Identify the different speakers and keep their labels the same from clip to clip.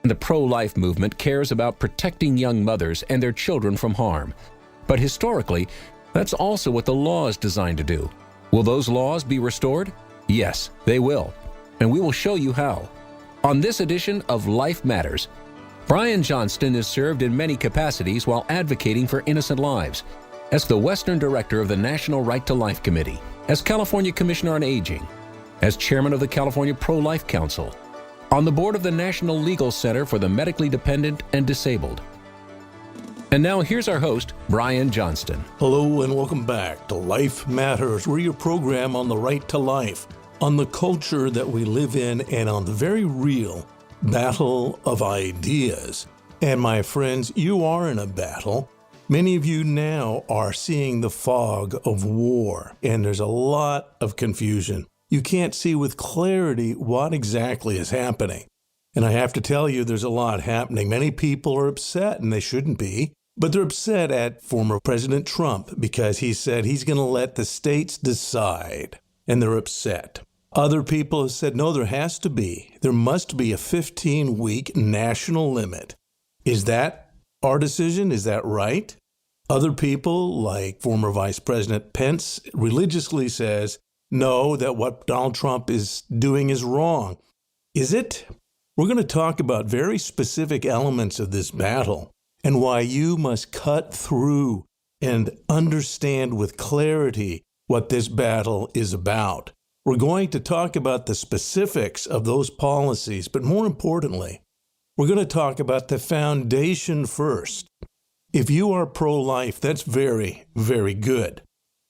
Speaker 1: The pro-life movement cares about protecting young mothers and their children from harm. But historically, that's also what the law is designed to do. Will those laws be restored? Yes, they will. And we will show you how. On this edition of Life Matters, Brian Johnston has served in many capacities while advocating for innocent lives. As the Western Director of the National Right to Life Committee, as California Commissioner on Aging, as Chairman of the California Pro-Life Council, on the board of the National Legal Center for the Medically Dependent and Disabled. And now here's our host, Brian Johnston.
Speaker 2: Hello and welcome back to Life Matters. We're your program on the right to life, on the culture that we live in, and on the very real battle of ideas. And my friends, you are in a battle. Many of you now are seeing the fog of war, and there's a lot of confusion. You can't see with clarity what exactly is happening. And I have to tell you, there's a lot happening. Many people are upset, and they shouldn't be, but they're upset at former President Trump because he said he's going to let the states decide, and they're upset. Other people have said, no, there must be a 15-week national limit. Is that our decision? Is that right? Other people, like former Vice President Pence, religiously says, no, that what Donald Trump is doing is wrong. Is it? We're going to talk about very specific elements of this battle and why you must cut through and understand with clarity what this battle is about. We're going to talk about the specifics of those policies, but more importantly, we're going to talk about the foundation first. If you are pro-life, that's very, very good.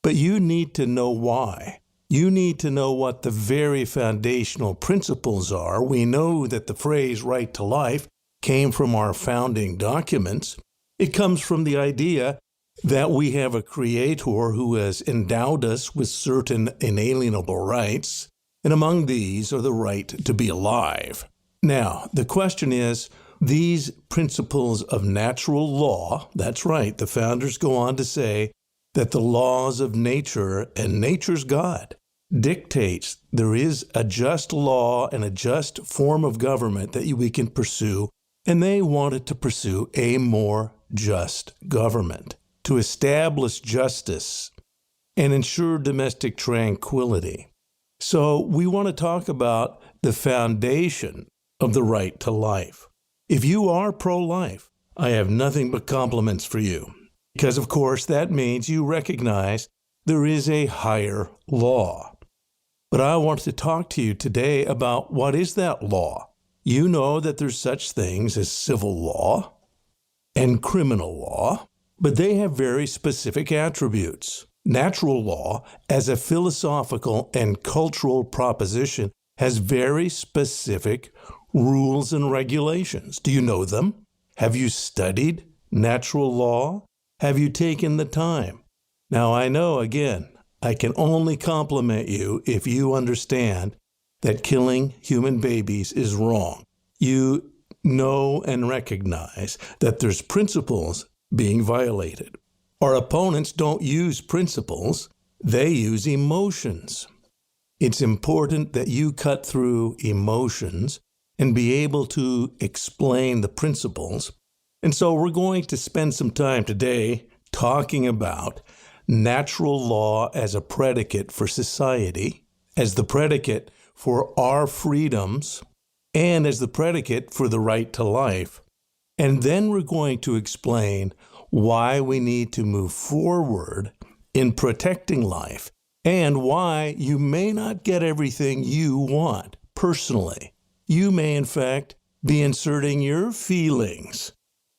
Speaker 2: But you need to know why. You need to know what the very foundational principles are. We know that the phrase right to life came from our founding documents. It comes from the idea that we have a creator who has endowed us with certain inalienable rights, and among these are the right to be alive. Now, the question is, these principles of natural law, that's right, the founders go on to say that the laws of nature, and nature's God, dictates there is a just law and a just form of government that we can pursue, and they wanted to pursue a more just government to establish justice and ensure domestic tranquility. So we want to talk about the foundation of the right to life. If you are pro-life, I have nothing but compliments for you, because of course that means you recognize there is a higher law. But I want to talk to you today about what is that law. You know that there's such things as civil law and criminal law, but they have very specific attributes. Natural law, as a philosophical and cultural proposition, has very specific rules and regulations. Do you know them? Have you studied natural law? Have you taken the time? Now, I know, again, I can only compliment you if you understand that killing human babies is wrong. You know and recognize that there's principles being violated. Our opponents don't use principles, they use emotions. It's important that you cut through emotions and be able to explain the principles. And so we're going to spend some time today talking about natural law as a predicate for society, as the predicate for our freedoms, and as the predicate for the right to life. And then we're going to explain why we need to move forward in protecting life and why you may not get everything you want personally. You may, in fact, be inserting your feelings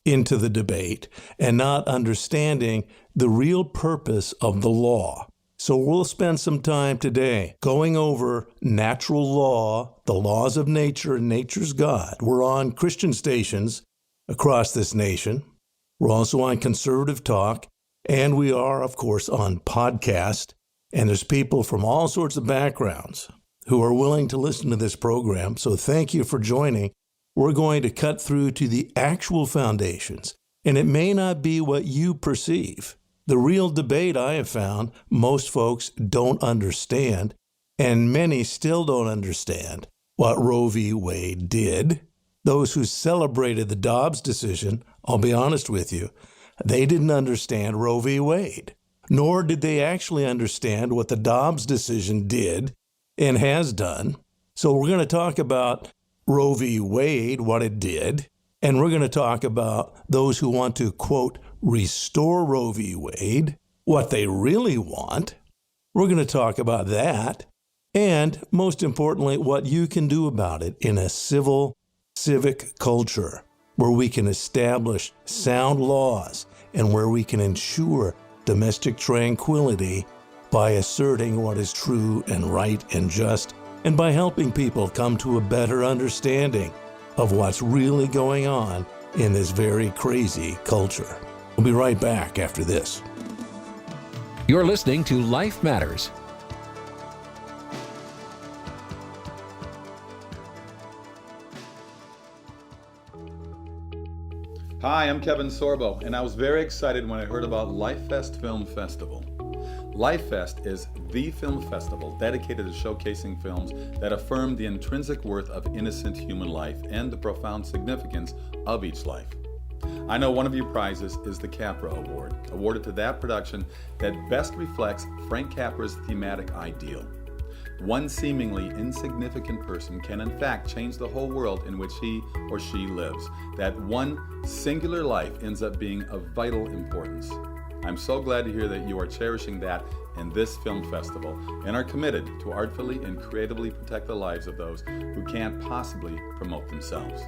Speaker 2: into the debate and not understanding the real purpose of the law. So we'll spend some time today going over natural law, the laws of nature, and nature's God. We're on Christian stations across this nation. We're also on Conservative Talk, and we are, of course, on podcast. And there's people from all sorts of backgrounds who are willing to listen to this program. So thank you for joining. We're going to cut through to the actual foundations, and it may not be what you perceive. The real debate I have found, most folks don't understand, and many still don't understand what Roe v. Wade did. Those who celebrated the Dobbs decision, I'll be honest with you, they didn't understand Roe v. Wade, nor did they actually understand what the Dobbs decision did and has done. So we're going to talk about Roe v. Wade, what it did, and we're going to talk about those who want to, quote, restore Roe v. Wade, what they really want. We're going to talk about that, and most importantly, what you can do about it in a civic culture where we can establish sound laws and where we can ensure domestic tranquility by asserting what is true and right and just, and by helping people come to a better understanding of what's really going on in this very crazy culture. We'll be right back after this.
Speaker 1: You're listening to Life Matters.
Speaker 3: Hi, I'm Kevin Sorbo, and I was very excited when I heard about LifeFest Film Festival. LifeFest is the film festival dedicated to showcasing films that affirm the intrinsic worth of innocent human life and the profound significance of each life. I know one of your prizes is the Capra Award, awarded to that production that best reflects Frank Capra's thematic ideal. One seemingly insignificant person can in fact change the whole world in which he or she lives. That one singular life ends up being of vital importance. I'm so glad to hear that you are cherishing that in this film festival and are committed to artfully and creatively protect the lives of those who can't possibly promote themselves.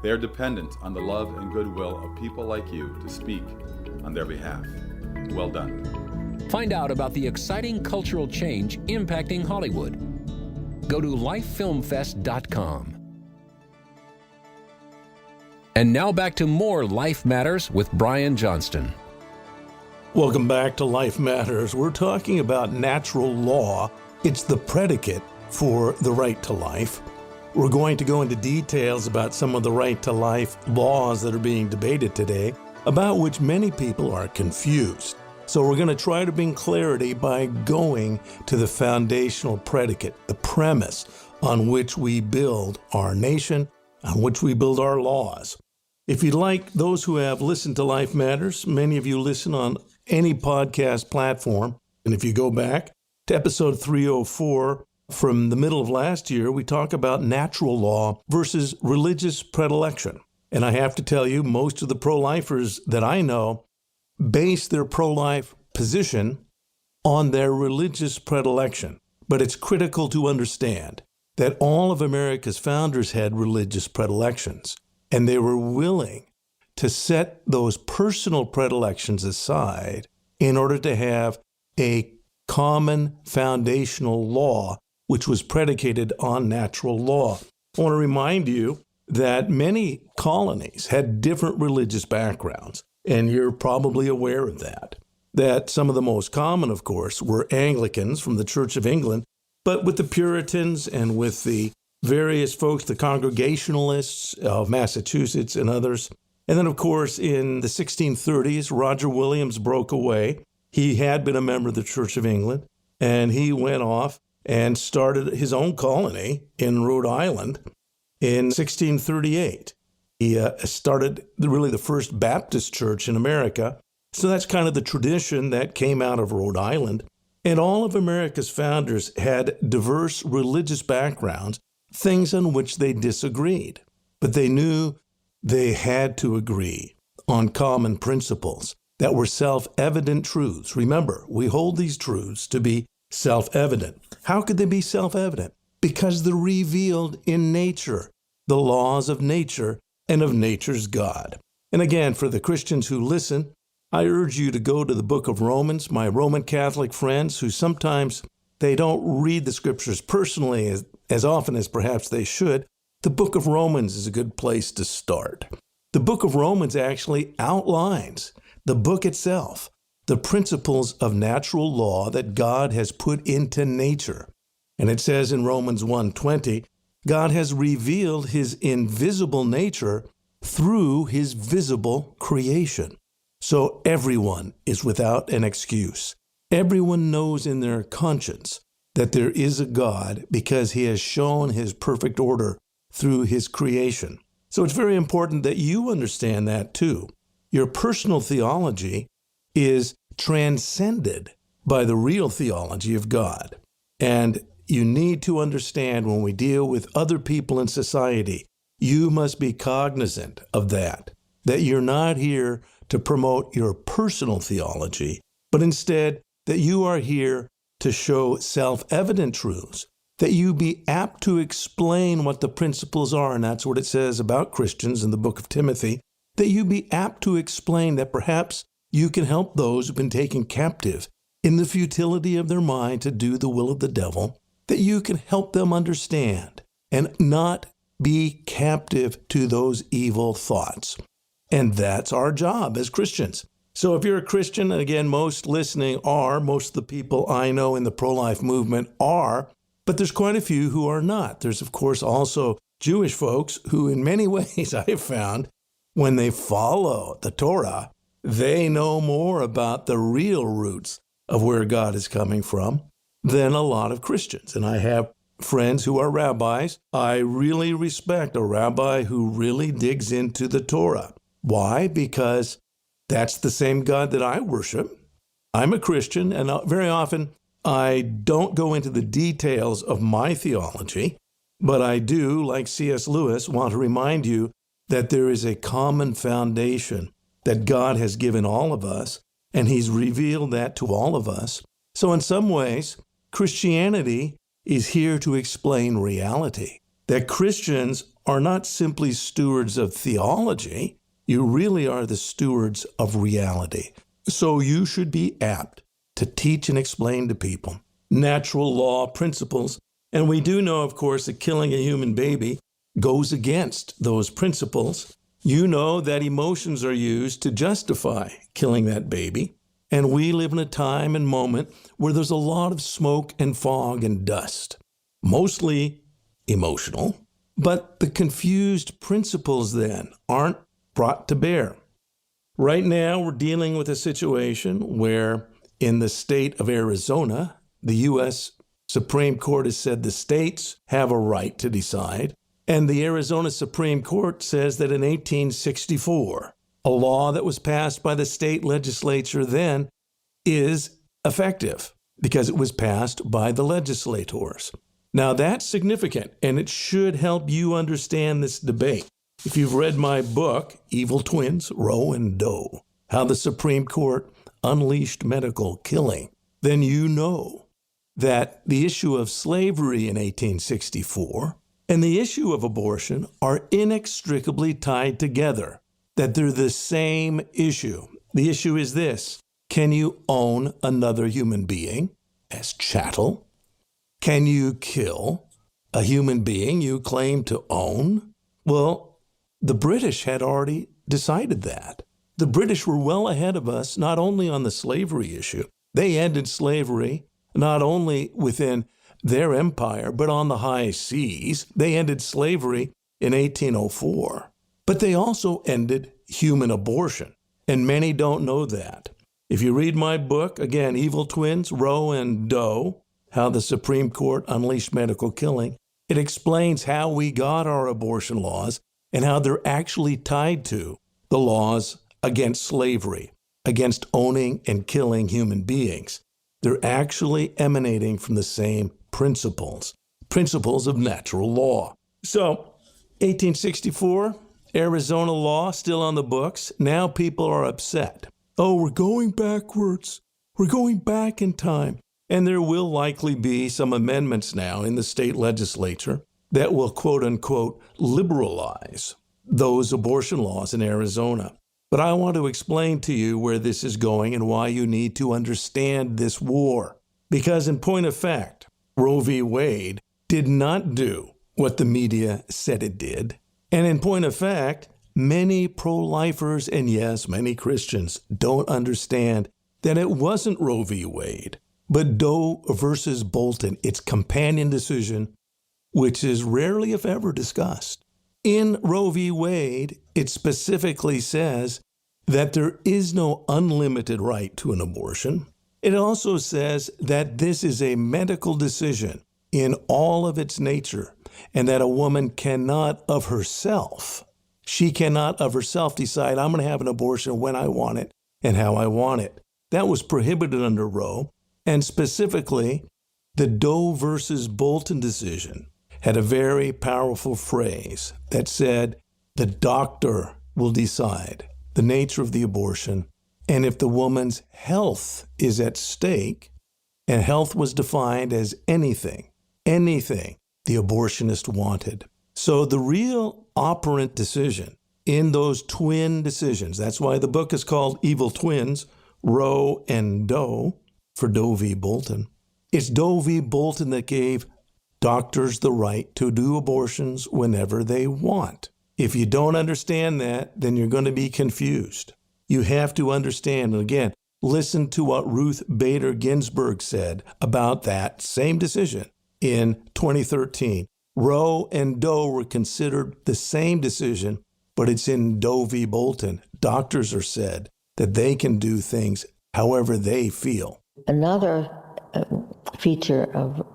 Speaker 3: They are dependent on the love and goodwill of people like you to speak on their behalf. Well done.
Speaker 1: Find out about the exciting cultural change impacting Hollywood. Go to lifefilmfest.com. And now back to more Life Matters with Brian Johnston.
Speaker 2: Welcome back to Life Matters. We're talking about natural law. It's the predicate for the right to life. We're going to go into details about some of the right to life laws that are being debated today, about which many people are confused. So we're going to try to bring clarity by going to the foundational predicate, the premise on which we build our nation, on which we build our laws. If you'd like, those who have listened to Life Matters, many of you listen on any podcast platform. And if you go back to episode 304 from the middle of last year, we talk about natural law versus religious predilection. And I have to tell you, most of the pro-lifers that I know base their pro-life position on their religious predilection. But it's critical to understand that all of America's founders had religious predilections, and they were willing to set those personal predilections aside in order to have a common foundational law, which was predicated on natural law. I want to remind you that many colonies had different religious backgrounds. And you're probably aware of that. That some of the most common, of course, were Anglicans from the Church of England, but with the Puritans and with the various folks, the Congregationalists of Massachusetts and others. And then, of course, in the 1630s, Roger Williams broke away. He had been a member of the Church of England, and he went off and started his own colony in Rhode Island in 1638. He started really the first Baptist church in America. So that's kind of the tradition that came out of Rhode Island. And all of America's founders had diverse religious backgrounds, things on which they disagreed. But they knew they had to agree on common principles that were self-evident truths. Remember, we hold these truths to be self-evident. How could they be self-evident? Because they're revealed in nature, the laws of nature, and of nature's God. And again, for the Christians who listen, I urge you to go to the book of Romans. My Roman Catholic friends who sometimes they don't read the scriptures personally as often as perhaps they should, the book of Romans is a good place to start. The book of Romans actually outlines the book itself, the principles of natural law that God has put into nature. And it says in Romans 1:20, God has revealed his invisible nature through his visible creation. So everyone is without an excuse. Everyone knows in their conscience that there is a God because he has shown his perfect order through his creation. So it's very important that you understand that too. Your personal theology is transcended by the real theology of God. And you need to understand when we deal with other people in society, you must be cognizant of that you're not here to promote your personal theology, but instead that you are here to show self-evident truths, that you be apt to explain what the principles are, and that's what it says about Christians in the book of Timothy, that you be apt to explain that perhaps you can help those who've been taken captive in the futility of their mind to do the will of the devil, that you can help them understand and not be captive to those evil thoughts. And that's our job as Christians. So if you're a Christian, and again, most listening are, most of the people I know in the pro-life movement are, but there's quite a few who are not. There's, of course, also Jewish folks who in many ways I have found when they follow the Torah, they know more about the real roots of where God is coming from than a lot of Christians. And I have friends who are rabbis. I really respect a rabbi who really digs into the Torah. Why? Because that's the same God that I worship. I'm a Christian, and very often I don't go into the details of my theology, but I do, like C.S. Lewis, want to remind you that there is a common foundation that God has given all of us, and He's revealed that to all of us. So in some ways, Christianity is here to explain reality, that Christians are not simply stewards of theology, you really are the stewards of reality. So you should be apt to teach and explain to people natural law principles. And we do know, of course, that killing a human baby goes against those principles. You know that emotions are used to justify killing that baby. And we live in a time and moment where there's a lot of smoke and fog and dust, mostly emotional. But the confused principles then aren't brought to bear. Right now, we're dealing with a situation where in the state of Arizona, the U.S. Supreme Court has said the states have a right to decide. And the Arizona Supreme Court says that in 1864, a law that was passed by the state legislature then is effective because it was passed by the legislators. Now, that's significant, and it should help you understand this debate. If you've read my book, Evil Twins, Roe and Doe, How the Supreme Court Unleashed Medical Killing, then you know that the issue of slavery in 1864 and the issue of abortion are inextricably tied together, that they're the same issue. The issue is this: can you own another human being as chattel? Can you kill a human being you claim to own? Well, the British had already decided that. The British were well ahead of us, not only on the slavery issue. They ended slavery not only within their empire, but on the high seas. They ended slavery in 1804. But they also ended human abortion, and many don't know that. If you read my book, again, Evil Twins, Roe and Doe, How the Supreme Court Unleashed Medical Killing, it explains how we got our abortion laws and how they're actually tied to the laws against slavery, against owning and killing human beings. They're actually emanating from the same principles of natural law. So, 1864, Arizona law still on the books. Now people are upset. Oh, we're going backwards. We're going back in time. And there will likely be some amendments now in the state legislature that will, quote unquote, liberalize those abortion laws in Arizona. But I want to explain to you where this is going and why you need to understand this war. Because in point of fact, Roe v. Wade did not do what the media said it did. And in point of fact, many pro-lifers and yes, many Christians don't understand that it wasn't Roe v. Wade, but Doe versus Bolton, its companion decision, which is rarely, if ever, discussed. In Roe v. Wade, it specifically says that there is no unlimited right to an abortion. It also says that this is a medical decision in all of its nature, and that a woman cannot of herself She cannot of herself decide, I'm going to have an abortion when I want it and how I want it. That was prohibited under Roe. And specifically, the Doe versus Bolton decision had a very powerful phrase that said, the doctor will decide the nature of the abortion. And if the woman's health is at stake, and health was defined as anything the abortionist wanted. So the real operant decision in those twin decisions, that's why the book is called Evil Twins, Roe and Doe, for Doe v. Bolton. It's Doe v. Bolton that gave doctors the right to do abortions whenever they want. If you don't understand that, then you're going to be confused. You have to understand, and again, listen to what Ruth Bader Ginsburg said about that same decision in 2013. Roe and Doe were considered the same decision, but it's in Doe v. Bolton. Doctors are said that they can do things however they feel.
Speaker 4: Another feature of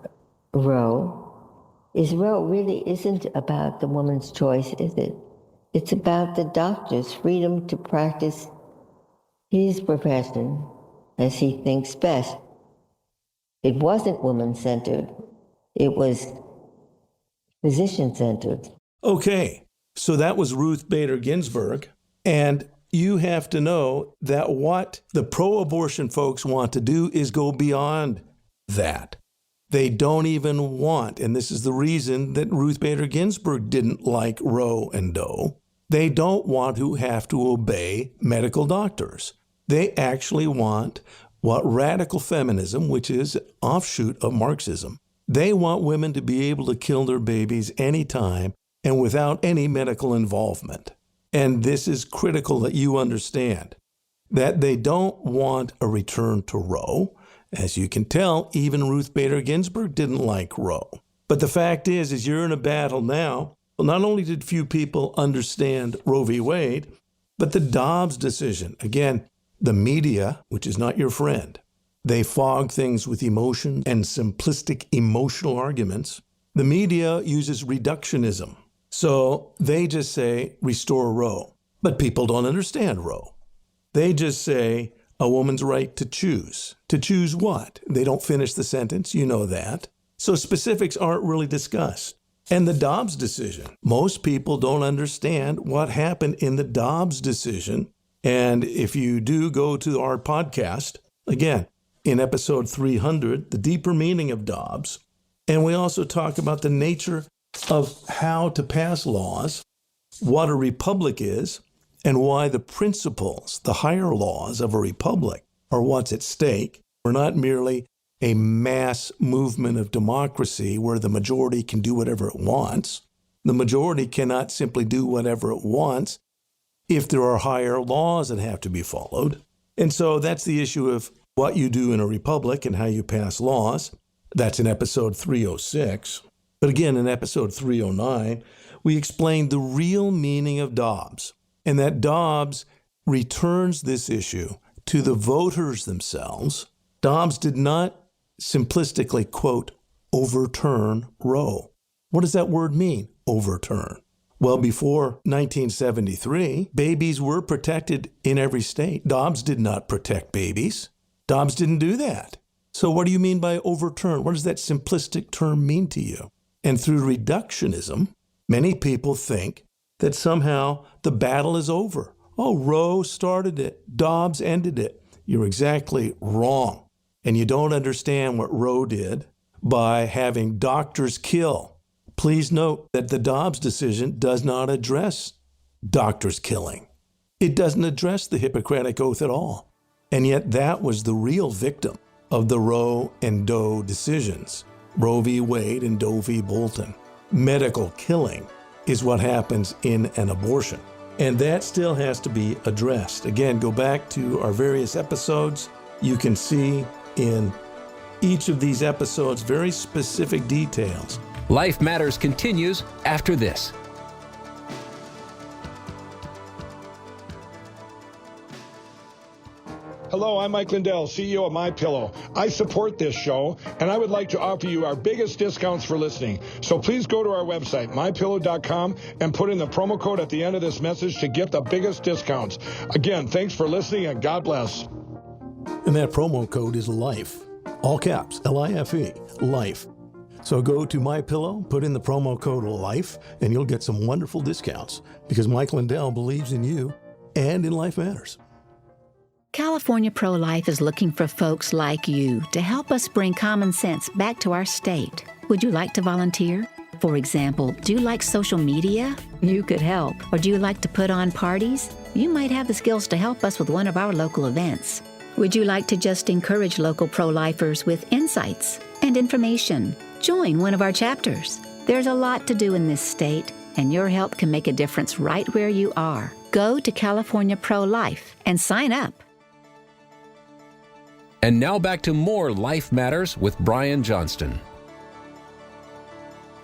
Speaker 4: Roe is Roe really isn't about the woman's choice, is it? It's about the doctor's freedom to practice his profession as he thinks best. It wasn't woman-centered. It was physician-centered.
Speaker 2: Okay, so that was Ruth Bader Ginsburg, and you have to know that what the pro-abortion folks want to do is go beyond that. They don't even want, and this is the reason that Ruth Bader Ginsburg didn't like Roe and Doe, they don't want to have to obey medical doctors. They actually want what radical feminism, which is an offshoot of Marxism, they want women to be able to kill their babies anytime and without any medical involvement. And this is critical that you understand, that they don't want a return to Roe. As you can tell, even Ruth Bader Ginsburg didn't like Roe. But the fact is you're in a battle now. Well, not only did few people understand Roe v. Wade, but the Dobbs decision. Again, the media, which is not your friend, they fog things with emotion and simplistic emotional arguments. The media uses reductionism. So they just say, restore Roe. But people don't understand Roe. They just say, a woman's right to choose. To choose what? They don't finish the sentence, you know that. So specifics aren't really discussed. And the Dobbs decision, most people don't understand what happened in the Dobbs decision. And if you do go to our podcast, again, in episode 300, the deeper meaning of Dobbs, and we also talk about the nature of how to pass laws, what a republic is, and why the principles, the higher laws of a republic are what's at stake. We're not merely a mass movement of democracy where the majority can do whatever it wants. The majority cannot simply do whatever it wants if there are higher laws that have to be followed. And so that's the issue of what you do in a republic and how you pass laws. That's in episode 306. But again, in episode 309, we explained the real meaning of Dobbs, and that Dobbs returns this issue to the voters themselves. Dobbs did not simplistically, quote, overturn Roe. What does that word mean, overturn? Well, before 1973, babies were protected in every state. Dobbs did not protect babies. Dobbs didn't do that. So what do you mean by overturn? What does that simplistic term mean to you? And through reductionism, many people think that somehow the battle is over. Oh, Roe started it. Dobbs ended it. You're exactly wrong. And you don't understand what Roe did by having doctors kill. Please note that the Dobbs decision does not address doctors killing. It doesn't address the Hippocratic Oath at all. And yet that was the real victim of the Roe and Doe decisions. Roe v. Wade and Doe v. Bolton. Medical killing is what happens in an abortion. And that still has to be addressed. Again, go back to our various episodes. You can see in each of these episodes very specific details.
Speaker 1: Life Matters continues after this.
Speaker 5: Hello, I'm Mike Lindell, CEO of MyPillow. I support this show, and I would like to offer you our biggest discounts for listening. So please go to our website, mypillow.com, and put in the promo code at the end of this message to get the biggest discounts. Again, thanks for listening, and God bless.
Speaker 2: And that promo code is LIFE. All caps, L-I-F-E, LIFE. So go to MyPillow, put in the promo code LIFE, and you'll get some wonderful discounts because Mike Lindell believes in you and in Life Matters.
Speaker 6: California Pro-Life is looking for folks like you to help us bring common sense back to our state. Would you like to volunteer? For example, do you like social media? You could help. Or do you like to put on parties? You might have the skills to help us with one of our local events. Would you like to just encourage local pro-lifers with insights and information? Join one of our chapters. There's a lot to do in this state, and your help can make a difference right where you are. Go to California Pro-Life and sign up.
Speaker 1: And now back to more Life Matters with Brian Johnston.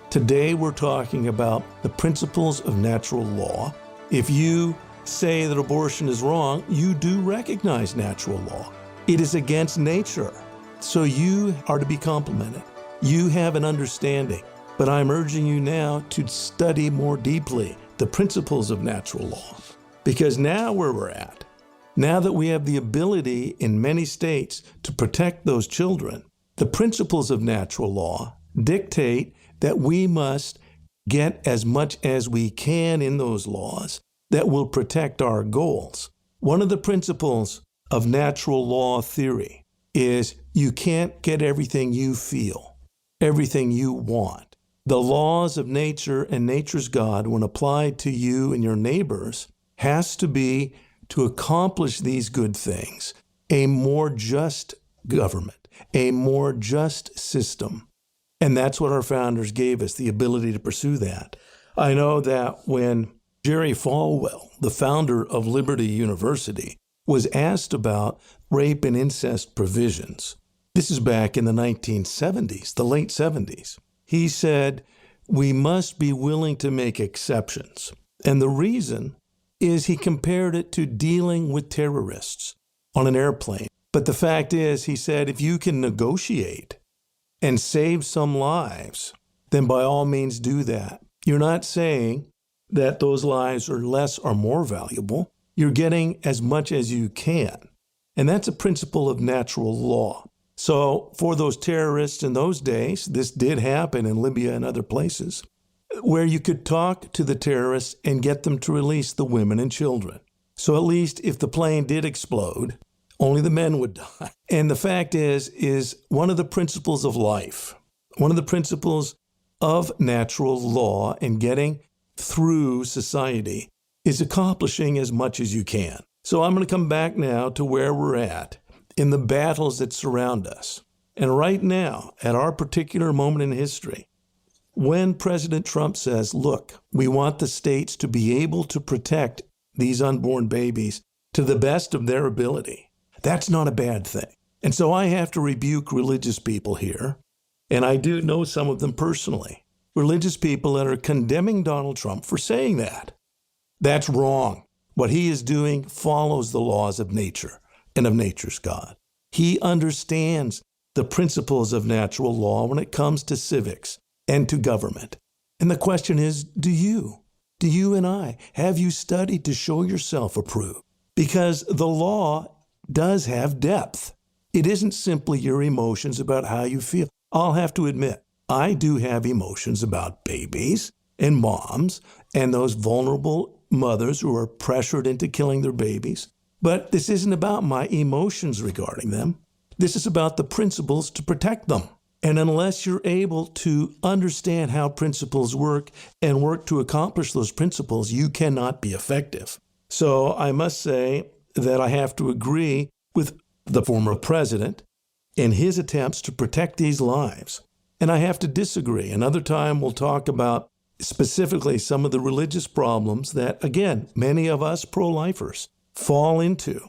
Speaker 2: Today we're talking about the principles of natural law. If you say that abortion is wrong, you do recognize natural law. It is against nature, so you are to be complimented. You have an understanding, but I'm urging you now to study more deeply the principles of natural law, because now where we're at, now that we have the ability in many states to protect those children, the principles of natural law dictate that we must get as much as we can in those laws that will protect our goals. One of the principles of natural law theory is you can't get everything you feel, everything you want. The laws of nature and nature's God, when applied to you and your neighbors, has to be to accomplish these good things, a more just government, a more just system. And that's what our founders gave us, the ability to pursue that. I know that when Jerry Falwell, the founder of Liberty University, was asked about rape and incest provisions, this is back in the 1970s, the late 70s, he said, we must be willing to make exceptions. And the reason is he compared it to dealing with terrorists on an airplane. But the fact is, he said, if you can negotiate and save some lives, then by all means do that. You're not saying that those lives are less or more valuable. You're getting as much as you can. And that's a principle of natural law. So for those terrorists in those days, this did happen in Libya and other places, where you could talk to the terrorists and get them to release the women and children. So at least if the plane did explode, only the men would die. And the fact is one of the principles of life, one of the principles of natural law and getting through society is accomplishing as much as you can. So I'm going to come back now to where we're at in the battles that surround us. And right now, at our particular moment in history, when President Trump says, look, we want the states to be able to protect these unborn babies to the best of their ability, that's not a bad thing. And so I have to rebuke religious people here, and I do know some of them personally, religious people that are condemning Donald Trump for saying that. That's wrong. What he is doing follows the laws of nature and of nature's God. He understands the principles of natural law when it comes to civics and to government. And the question is, do you and I, have you studied to show yourself approved? Because the law does have depth. It isn't simply your emotions about how you feel. I'll have to admit, I do have emotions about babies and moms and those vulnerable mothers who are pressured into killing their babies. But this isn't about my emotions regarding them. This is about the principles to protect them. And unless you're able to understand how principles work and work to accomplish those principles, you cannot be effective. So I must say that I have to agree with the former president in his attempts to protect these lives. And I have to disagree. Another time we'll talk about specifically some of the religious problems that, again, many of us pro-lifers fall into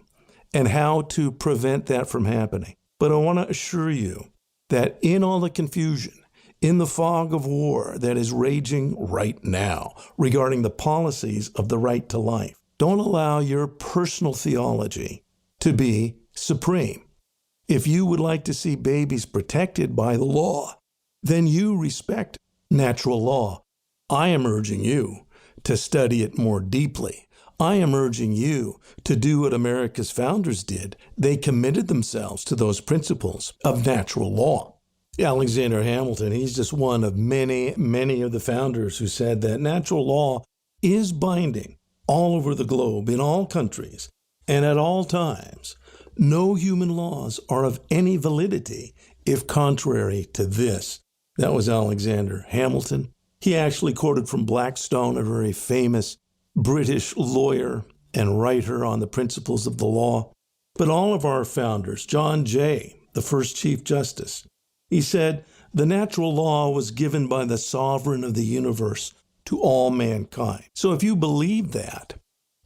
Speaker 2: and how to prevent that from happening. But I want to assure you that in all the confusion, in the fog of war that is raging right now regarding the policies of the right to life, don't allow your personal theology to be supreme. If you would like to see babies protected by the law, then you respect natural law. I am urging you to study it more deeply. I am urging you to do what America's founders did. They committed themselves to those principles of natural law. Alexander Hamilton, he's just one of many, many of the founders who said that natural law is binding all over the globe, in all countries, and at all times. No human laws are of any validity if contrary to this. That was Alexander Hamilton. He actually quoted from Blackstone, a very famous British lawyer and writer on the principles of the law. But all of our founders, John Jay, the first Chief Justice, he said, the natural law was given by the sovereign of the universe to all mankind. So if you believe that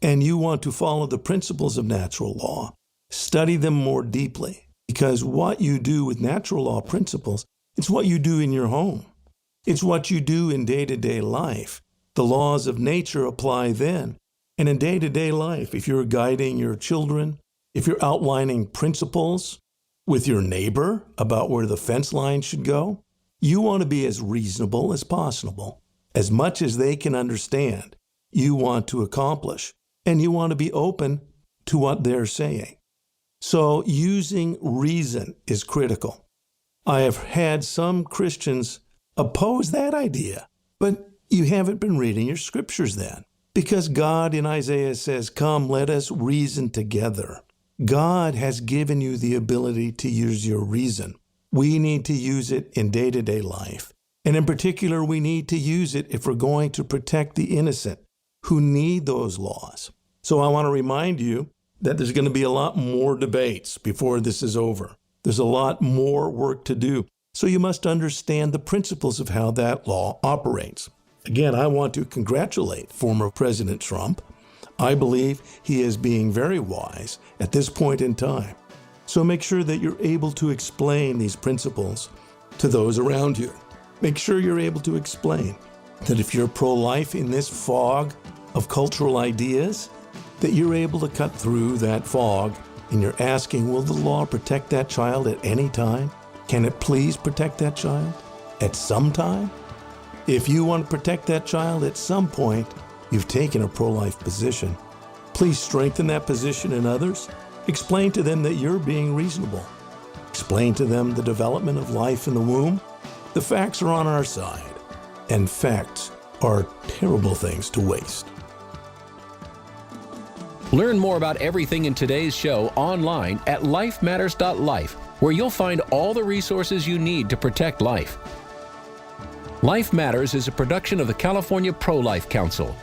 Speaker 2: and you want to follow the principles of natural law, study them more deeply, because what you do with natural law principles, it's what you do in your home. It's what you do in day-to-day life. The laws of nature apply then. And in day-to-day life, if you're guiding your children, if you're outlining principles with your neighbor about where the fence line should go, you want to be as reasonable as possible. As much as they can understand, you want to accomplish, and you want to be open to what they're saying. So using reason is critical. I have had some Christians oppose that idea, but you haven't been reading your scriptures then. Because God in Isaiah says, come, let us reason together. God has given you the ability to use your reason. We need to use it in day-to-day life. And in particular, we need to use it if we're going to protect the innocent who need those laws. So I want to remind you that there's going to be a lot more debates before this is over. There's a lot more work to do. So you must understand the principles of how that law operates. Again, I want to congratulate former President Trump. I believe he is being very wise at this point in time. So make sure that you're able to explain these principles to those around you. Make sure you're able to explain that if you're pro-life in this fog of cultural ideas, that you're able to cut through that fog and you're asking, will the law protect that child at any time? Can it please protect that child at some time? If you want to protect that child at some point, you've taken a pro-life position. Please strengthen that position in others. Explain to them that you're being reasonable. Explain to them the development of life in the womb. The facts are on our side, and facts are terrible things to waste.
Speaker 1: Learn more about everything in today's show online at lifematters.life, where you'll find all the resources you need to protect life. Life Matters is a production of the California Pro-Life Council.